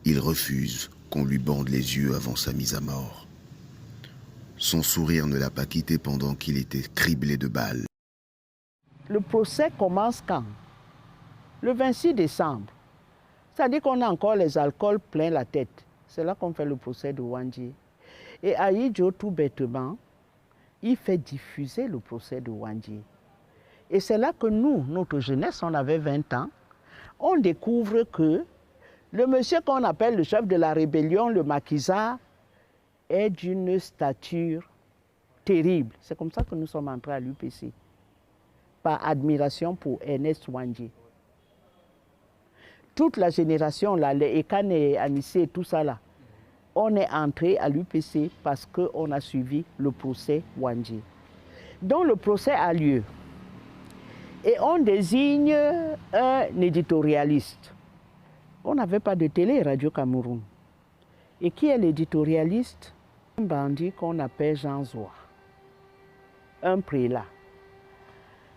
Il refuse qu'on lui bande les yeux avant sa mise à mort. Son sourire ne l'a pas quitté pendant qu'il était criblé de balles. Le procès commence quand? Le 26 décembre. C'est-à-dire qu'on a encore les alcools plein la tête. C'est là qu'on fait le procès de Wandji. Et Ahidjo, tout bêtement, il fait diffuser le procès de Wandji. Et c'est là que nous, notre jeunesse, on avait 20 ans, on découvre que le monsieur qu'on appelle le chef de la rébellion, le maquisard, est d'une stature terrible. C'est comme ça que nous sommes entrés à l'UPC, par admiration pour Ernest Wandji. Toute la génération, là, les Ekane et Anissé, tout ça, là, on est entré à l'UPC parce qu'on a suivi le procès Wandji. Donc le procès a lieu. Et on désigne un éditorialiste. On n'avait pas de télé, Radio Cameroun. Et qui est l'éditorialiste? Un bandit qu'on appelle Jean Zoua, un prélat.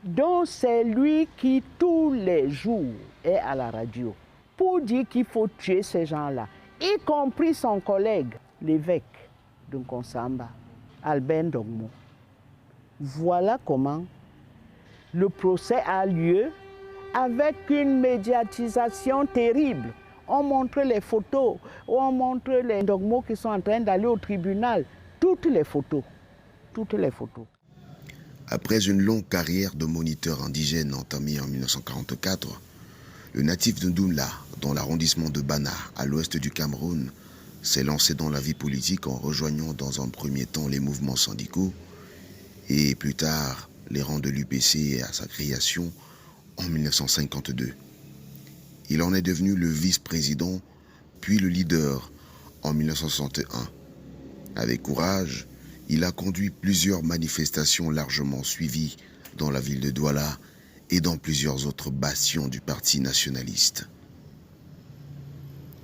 Donc c'est lui qui, tous les jours, est à la radio pour dire qu'il faut tuer ces gens-là, y compris son collègue, l'évêque de Nkonsamba, Albert Ndongmo. Voilà comment le procès a lieu avec une médiatisation terrible. On montre les photos, on montre les Ndongmo qui sont en train d'aller au tribunal. Toutes les photos, toutes les photos. Après une longue carrière de moniteur indigène entamée en 1944, le natif de Ndoumbla, dans l'arrondissement de Bana, à l'ouest du Cameroun, s'est lancé dans la vie politique en rejoignant dans un premier temps les mouvements syndicaux et plus tard les rangs de l'UPC à sa création en 1952. Il en est devenu le vice-président, puis le leader en 1961. Avec courage, il a conduit plusieurs manifestations largement suivies dans la ville de Douala et dans plusieurs autres bastions du parti nationaliste.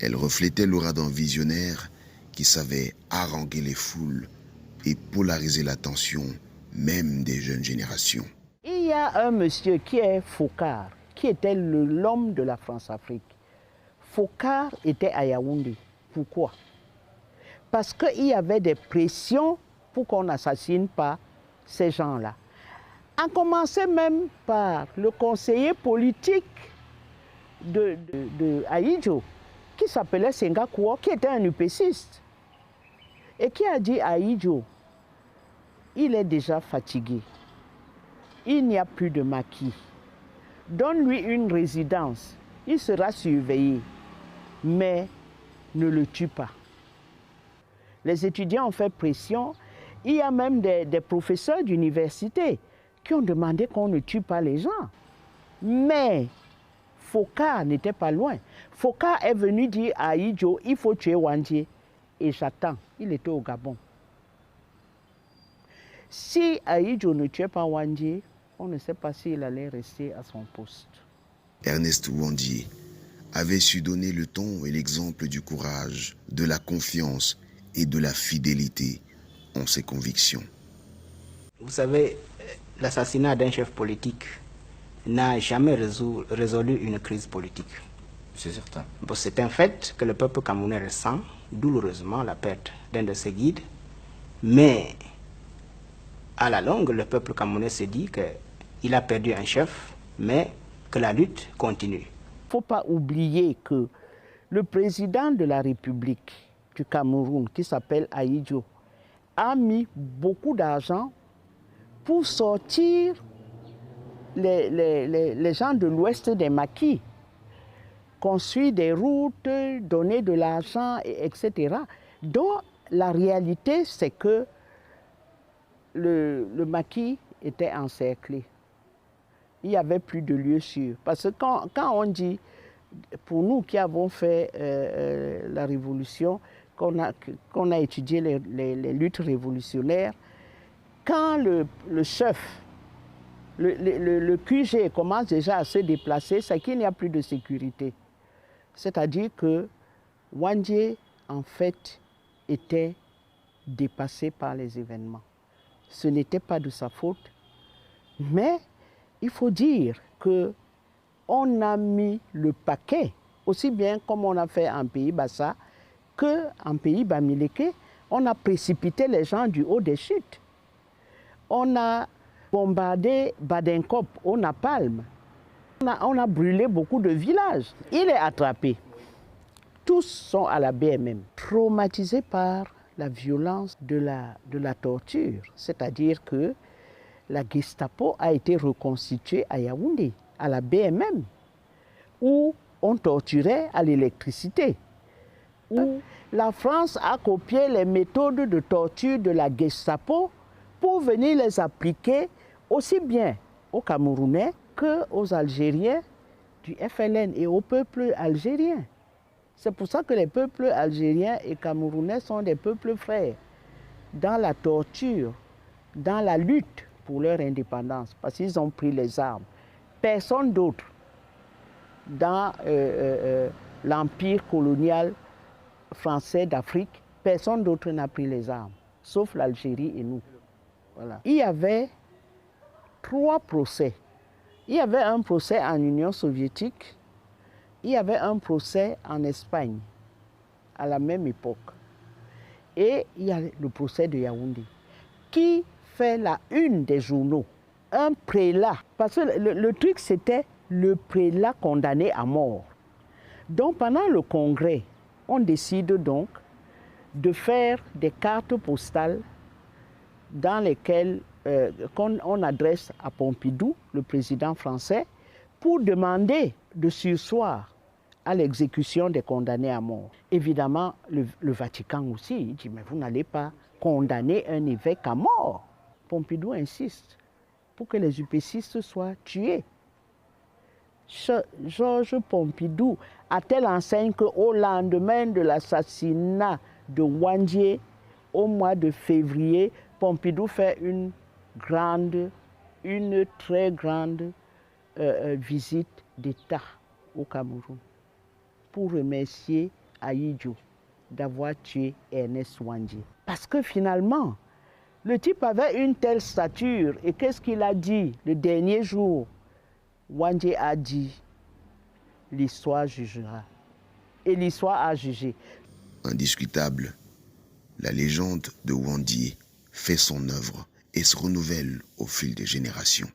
Elle reflétait l'aura d'un visionnaire qui savait haranguer les foules et polariser l'attention même des jeunes générations. Il y a un monsieur qui est Fokar, qui était l'homme de la France-Afrique. Fokar était à Yaoundé. Pourquoi? Parce qu'il y avait des pressions pour qu'on n'assassine pas ces gens-là. A commencer même par le conseiller politique de Ahidjo, qui s'appelait Senga Kouo, qui était un UPCiste, et qui a dit à Ahidjo, il est déjà fatigué, il n'y a plus de maquis, donne-lui une résidence, il sera surveillé, mais ne le tue pas. Les étudiants ont fait pression, il y a même des professeurs d'université qui ont demandé qu'on ne tue pas les gens. Mais Fokar n'était pas loin. Fokar est venu dire à Ahidjo, il faut tuer Wandji. Et j'attends, il était au Gabon. Si Ahidjo ne tuait pas Wandji, on ne sait pas s'il allait rester à son poste. Ernest Wandji avait su donner le ton et l'exemple du courage, de la confiance et de la fidélité en ses convictions. Vous savez, l'assassinat d'un chef politique n'a jamais résolu une crise politique. C'est certain. Bon, c'est un fait que le peuple camerounais ressent douloureusement la perte d'un de ses guides, mais à la longue, le peuple camerounais se dit qu'il a perdu un chef, mais que la lutte continue. Il ne faut pas oublier que le président de la République du Cameroun, qui s'appelle Ahidjo, a mis beaucoup d'argent pour sortir les gens de l'ouest des maquis, construire des routes, donner de l'argent, etc. Donc la réalité, c'est que le maquis était encerclé. Il n'y avait plus de lieu sûr. Parce que quand on dit, pour nous qui avons fait la révolution, qu'on a étudié les luttes révolutionnaires, quand le chef, le QG commence déjà à se déplacer, c'est qu'il n'y a plus de sécurité. C'est-à-dire que Wandji, en fait, était dépassé par les événements. Ce n'était pas de sa faute, mais il faut dire qu'on a mis le paquet aussi bien comme on a fait en pays Bassa qu'en pays Bamileke. On a précipité les gens du haut des chutes. On a bombardé Badenkop au napalm. On a brûlé beaucoup de villages. Il est attrapé. Tous sont à la BMM, traumatisés par la violence de la torture. C'est-à-dire que la Gestapo a été reconstituée à Yaoundé, à la BMM, où on torturait à l'électricité. Où la France a copié les méthodes de torture de la Gestapo pour venir les appliquer aussi bien aux Camerounais qu'aux Algériens du FLN et au peuple algérien. C'est pour ça que les peuples algériens et camerounais sont des peuples frères dans la torture, dans la lutte pour leur indépendance, parce qu'ils ont pris les armes. Personne d'autre dans l'empire colonial français d'Afrique, personne d'autre n'a pris les armes, sauf l'Algérie et nous. Voilà. Il y avait 3 procès. Il y avait un procès en Union soviétique, il y avait un procès en Espagne à la même époque. Et il y a le procès de Yaoundé. Qui fait la une des journaux? Un prélat. Parce que le truc, c'était le prélat condamné à mort. Donc pendant le congrès, on décide donc de faire des cartes postales dans lesquelles on adresse à Pompidou, le président français, pour demander de surseoir à l'exécution des condamnés à mort. Évidemment, le Vatican aussi, il dit, mais vous n'allez pas condamner un évêque à mort. Pompidou insiste pour que les UPCistes soient tués. Georges Pompidou a telle enseigne qu'au lendemain de l'assassinat de Wandié, au mois de février, Pompidou fait une très grande visite d'État au Cameroun pour remercier Ahidjo d'avoir tué Ernest Wandié. Parce que finalement, le type avait une telle stature et qu'est-ce qu'il a dit le dernier jour? Wandié a dit, l'histoire jugera. Et l'histoire a jugé. Indiscutable, la légende de Wandié fait son œuvre et se renouvelle au fil des générations.